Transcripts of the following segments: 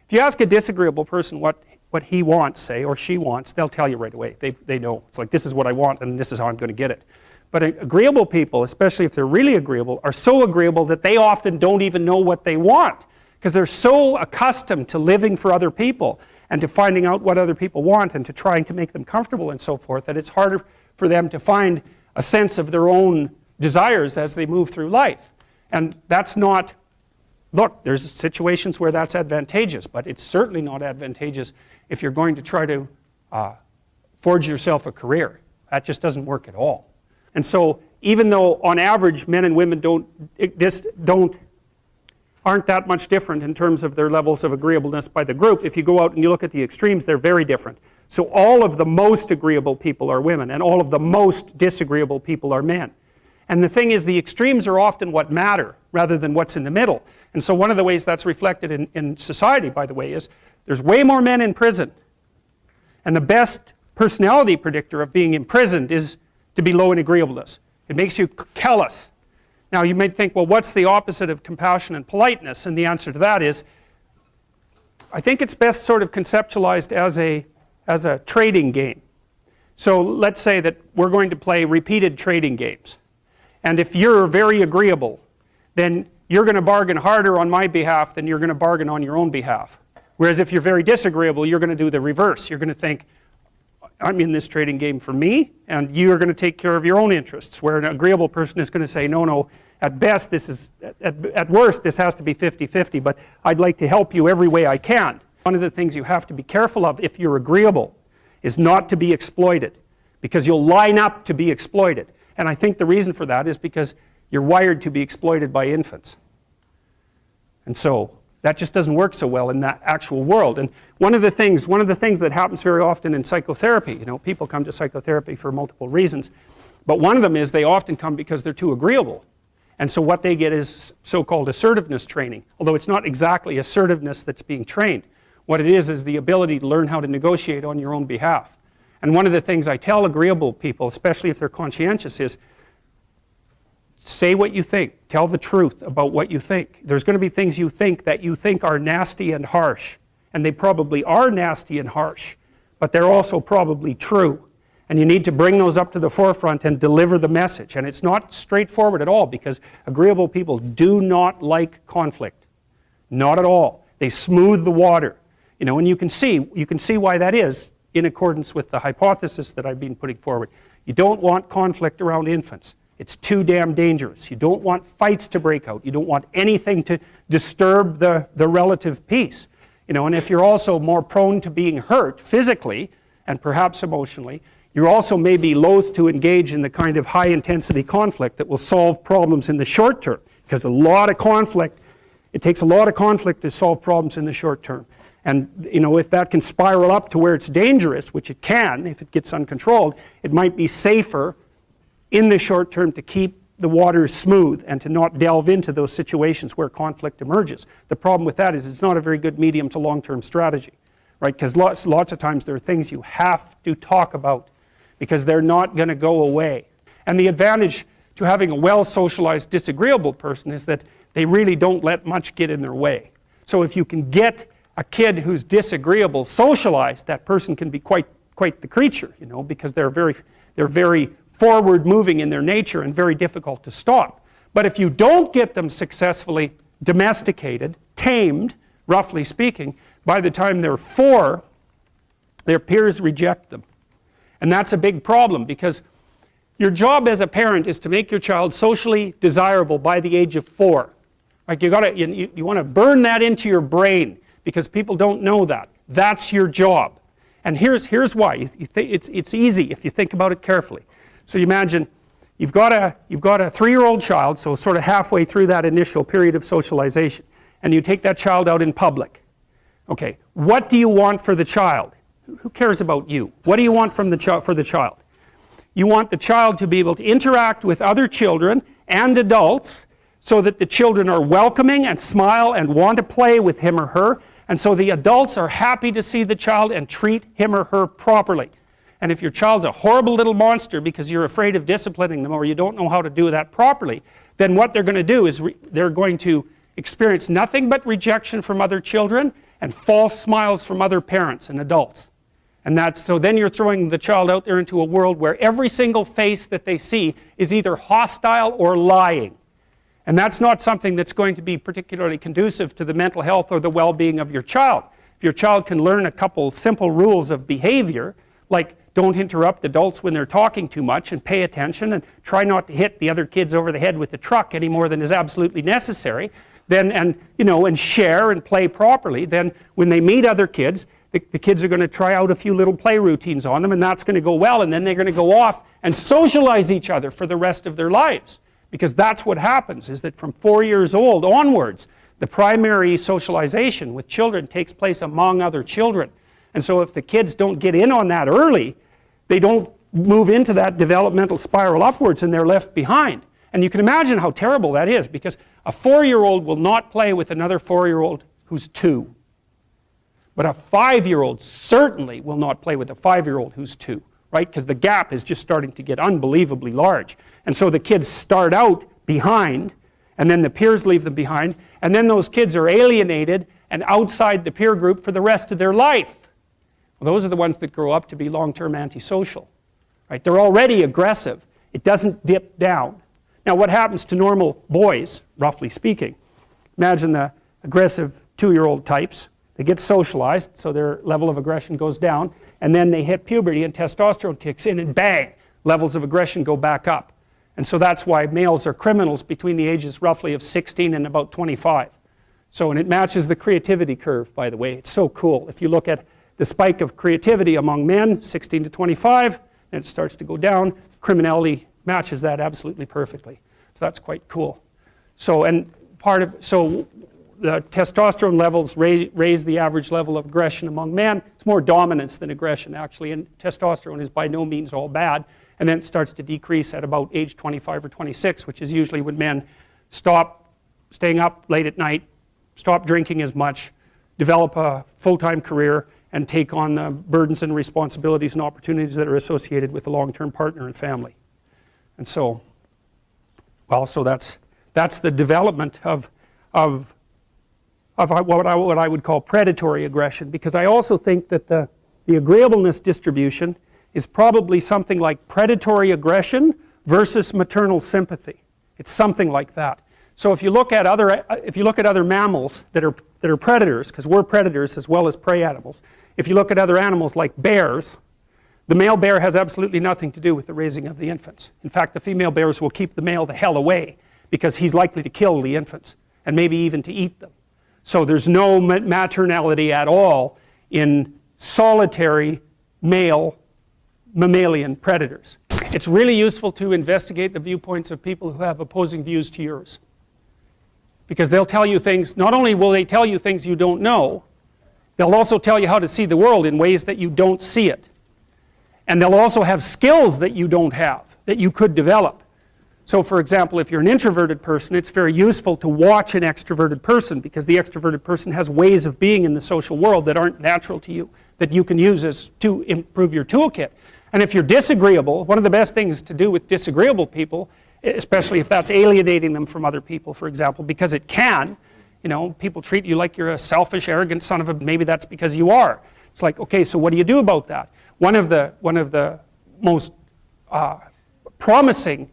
If you ask a disagreeable person what he wants, say, or she wants, they'll tell you right away. They know. It's like, this is what I want and this is how I'm going to get it. But agreeable people, especially if they're really agreeable, are so agreeable that they often don't even know what they want, because they're so accustomed to living for other people and to finding out what other people want and to trying to make them comfortable and so forth, that it's harder for them to find a sense of their own desires as they move through life. And that's not, look, there's situations where that's advantageous, but it's certainly not advantageous if you're going to try to forge yourself a career. That just doesn't work at all. And so even though on average men and women aren't that much different in terms of their levels of agreeableness by the group, if you go out and you look at the extremes, they're very different. So all of the most agreeable people are women, and all of the most disagreeable people are men. And the thing is, the extremes are often what matter rather than what's in the middle. And so one of the ways that's reflected in society, by the way, is there's way more men in prison. And the best personality predictor of being imprisoned is to be low in agreeableness. It makes you callous. Now you might think, well, what's the opposite of compassion and politeness? And the answer to that is, I think it's best sort of conceptualized as a trading game. So let's say that we're going to play repeated trading games. And if you're very agreeable, then you're going to bargain harder on my behalf than you're going to bargain on your own behalf. Whereas if you're very disagreeable, you're going to do the reverse. You're going to think, I'm in this trading game for me, and you're going to take care of your own interests. Where an agreeable person is going to say, no, at best, at worst, this has to be 50-50, but I'd like to help you every way I can. One of the things you have to be careful of if you're agreeable is not to be exploited, because you'll line up to be exploited. And I think the reason for that is because you're wired to be exploited by infants. And so that just doesn't work so well in that actual world. And one of the things that happens very often in psychotherapy, people come to psychotherapy for multiple reasons, but one of them is they often come because they're too agreeable. And so what they get is so-called assertiveness training, although it's not exactly assertiveness that's being trained. What it is the ability to learn how to negotiate on your own behalf. And one of the things I tell agreeable people, especially if they're conscientious, is say what you think. Tell the truth about what you think. There's going to be things you think that you think are nasty and harsh. And they probably are nasty and harsh. But they're also probably true. And you need to bring those up to the forefront and deliver the message. And it's not straightforward at all, because agreeable people do not like conflict. Not at all. They smooth the water. And you can see why that is in accordance with the hypothesis that I've been putting forward. You don't want conflict around infants. It's too damn dangerous. You don't want fights to break out. You don't want anything to disturb the relative peace. And if you're also more prone to being hurt physically and perhaps emotionally, you also may be loath to engage in the kind of high intensity conflict that will solve problems in the short term, because it takes a lot of conflict to solve problems in the short term. And if that can spiral up to where it's dangerous, which it can if it gets uncontrolled, it might be safer in the short term to keep the waters smooth and to not delve into those situations where conflict emerges. The problem with that is it's not a very good medium to long-term strategy, right? Because lots of times there are things you have to talk about because they're not going to go away. And the advantage to having a well-socialized disagreeable person is that they really don't let much get in their way. So if you can get a kid who's disagreeable socialized, that person can be quite the creature, because they're very forward moving in their nature and very difficult to stop. But if you don't get them successfully domesticated, tamed, roughly speaking, by the time they're 4, their peers reject them. And that's a big problem, because your job as a parent is to make your child socially desirable by the age of 4. Like you want to burn that into your brain, because people don't know that. That's your job. And here's why. It's easy if you think about it carefully. So you imagine you've got a 3-year-old child, so sort of halfway through that initial period of socialization, and you take that child out in public. Okay, what do you want for the child? Who cares about you? What do you want for the child? You want the child to be able to interact with other children and adults so that the children are welcoming and smile and want to play with him or her, and so the adults are happy to see the child and treat him or her properly. And if your child's a horrible little monster because you're afraid of disciplining them or you don't know how to do that properly, then what they're going to do is they're going to experience nothing but rejection from other children, and false smiles from other parents and adults. And so then you're throwing the child out there into a world where every single face that they see is either hostile or lying. And that's not something that's going to be particularly conducive to the mental health or the well-being of your child. If your child can learn a couple simple rules of behavior, like don't interrupt adults when they're talking too much, and pay attention, and try not to hit the other kids over the head with the truck any more than is absolutely necessary, then, and share and play properly, then when they meet other kids, the kids are going to try out a few little play routines on them, and that's going to go well, and then they're going to go off and socialize each other for the rest of their lives. Because that's what happens, is that from 4 years old onwards, the primary socialization with children takes place among other children. And so if the kids don't get in on that early, they don't move into that developmental spiral upwards, and they're left behind. And you can imagine how terrible that is, because a 4-year-old will not play with another 4-year-old who's 2. But a 5-year-old certainly will not play with a 5-year-old who's 2, right? Because the gap is just starting to get unbelievably large. And so the kids start out behind, and then the peers leave them behind, and then those kids are alienated and outside the peer group for the rest of their life. Well, those are the ones that grow up to be long-term antisocial, right? They're already aggressive. It doesn't dip down. Now, what happens to normal boys, roughly speaking? Imagine the aggressive 2-year-old types. They get socialized, so their level of aggression goes down, and then they hit puberty and testosterone kicks in, and bang, levels of aggression go back up. And so that's why males are criminals between the ages roughly of 16 and about 25. So, and it matches the creativity curve, by the way. It's so cool. If you look at the spike of creativity among men, 16 to 25, then it starts to go down. Criminality matches that absolutely perfectly. So that's quite cool. So, and so the testosterone levels raise the average level of aggression among men. It's more dominance than aggression, actually, and testosterone is by no means all bad. And then it starts to decrease at about age 25 or 26, which is usually when men stop staying up late at night, stop drinking as much, develop a full-time career, and take on the burdens and responsibilities and opportunities that are associated with a long-term partner and family. And so, well, so that's the development of what I would call predatory aggression, because I also think that the agreeableness distribution is probably something like predatory aggression versus maternal sympathy. It's something like that. So if you look at other mammals that are predators, because we're predators as well as prey animals, if you look at other animals like bears, the male bear has absolutely nothing to do with the raising of the infants. In fact, the female bears will keep the male the hell away because he's likely to kill the infants and maybe even to eat them. So there's no maternality at all in solitary male mammalian predators. It's really useful to investigate the viewpoints of people who have opposing views to yours, because they'll tell you things. Not only will they tell you things you don't know, they'll also tell you how to see the world in ways that you don't see it. And they'll also have skills that you don't have, that you could develop. So for example, if you're an introverted person, it's very useful to watch an extroverted person, because the extroverted person has ways of being in the social world that aren't natural to you, that you can use to improve your toolkit. And if you're disagreeable, one of the best things to do with disagreeable people, especially if that's alienating them from other people, for example, because it can, people treat you like you're a selfish, arrogant son of a, maybe that's because you are. It's like, okay, so what do you do about that? One of the most promising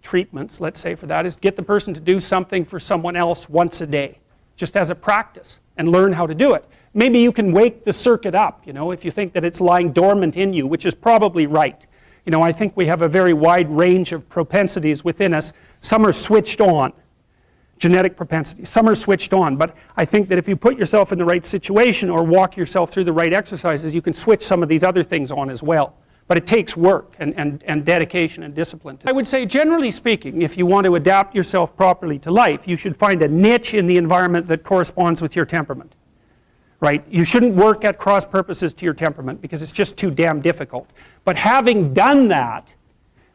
treatments, let's say, for that is get the person to do something for someone else once a day, just as a practice, and learn how to do it. Maybe you can wake the circuit up, if you think that it's lying dormant in you, which is probably right. I think we have a very wide range of propensities within us. Some are switched on, genetic propensities. Some are switched on, but I think that if you put yourself in the right situation or walk yourself through the right exercises, you can switch some of these other things on as well. But it takes work and dedication and discipline. I would say, generally speaking, if you want to adapt yourself properly to life, you should find a niche in the environment that corresponds with your temperament. Right? You shouldn't work at cross purposes to your temperament because it's just too damn difficult. But having done that,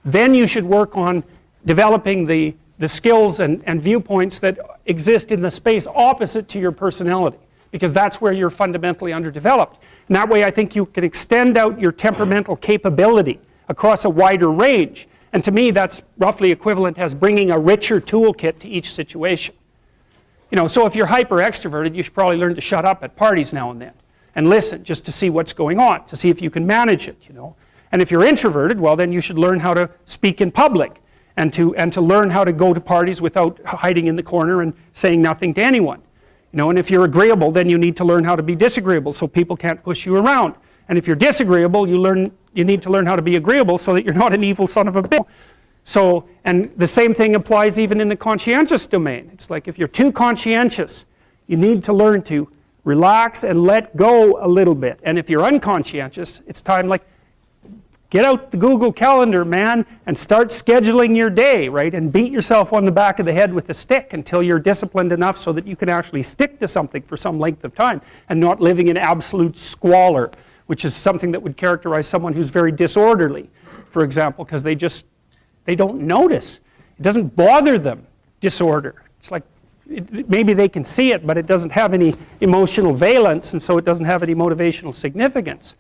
then you should work on developing the skills and viewpoints that exist in the space opposite to your personality, because that's where you're fundamentally underdeveloped. And that way I think you can extend out your temperamental capability across a wider range. And to me that's roughly equivalent as bringing a richer toolkit to each situation. You know, so if you're hyper extroverted, you should probably learn to shut up at parties now and then and listen just to see what's going on, to see if you can manage it, you know. And if you're introverted, well, then you should learn how to speak in public and to learn how to go to parties without hiding in the corner and saying nothing to anyone. You know, and if you're agreeable, then you need to learn how to be disagreeable so people can't push you around. And if you're disagreeable, you need to learn how to be agreeable so that you're not an evil son of a bitch. So, and the same thing applies even in the conscientious domain. It's like if you're too conscientious, you need to learn to relax and let go a little bit. And if you're unconscientious, it's time like, get out the Google Calendar, man, and start scheduling your day, right? And beat yourself on the back of the head with a stick until you're disciplined enough so that you can actually stick to something for some length of time and not living in absolute squalor, which is something that would characterize someone who's very disorderly, for example, because they don't notice. It doesn't bother them, disorder. It's like, maybe they can see it, but it doesn't have any emotional valence, and so it doesn't have any motivational significance.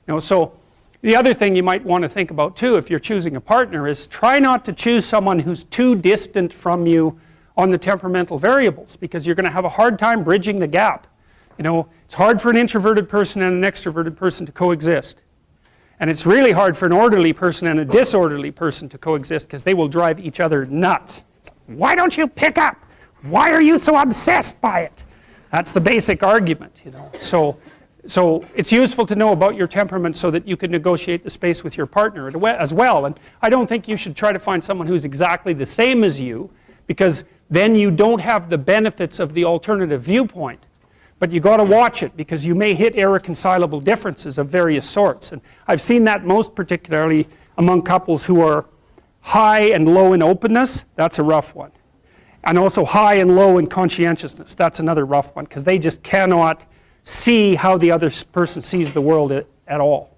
You know, so the other thing you might want to think about too, if you're choosing a partner, is try not to choose someone who's too distant from you on the temperamental variables, because you're going to have a hard time bridging the gap. You know, it's hard for an introverted person and an extroverted person to coexist. And it's really hard for an orderly person and a disorderly person to coexist, because they will drive each other nuts. Why don't you pick up? Why are you so obsessed by it? That's the basic argument, you know. So it's useful to know about your temperament so that you can negotiate the space with your partner as well. And I don't think you should try to find someone who's exactly the same as you, because then you don't have the benefits of the alternative viewpoint. But you got to watch it, because you may hit irreconcilable differences of various sorts. And I've seen that most particularly among couples who are high and low in openness. That's a rough one. And also high and low in conscientiousness. That's another rough one, because they just cannot see how the other person sees the world at all.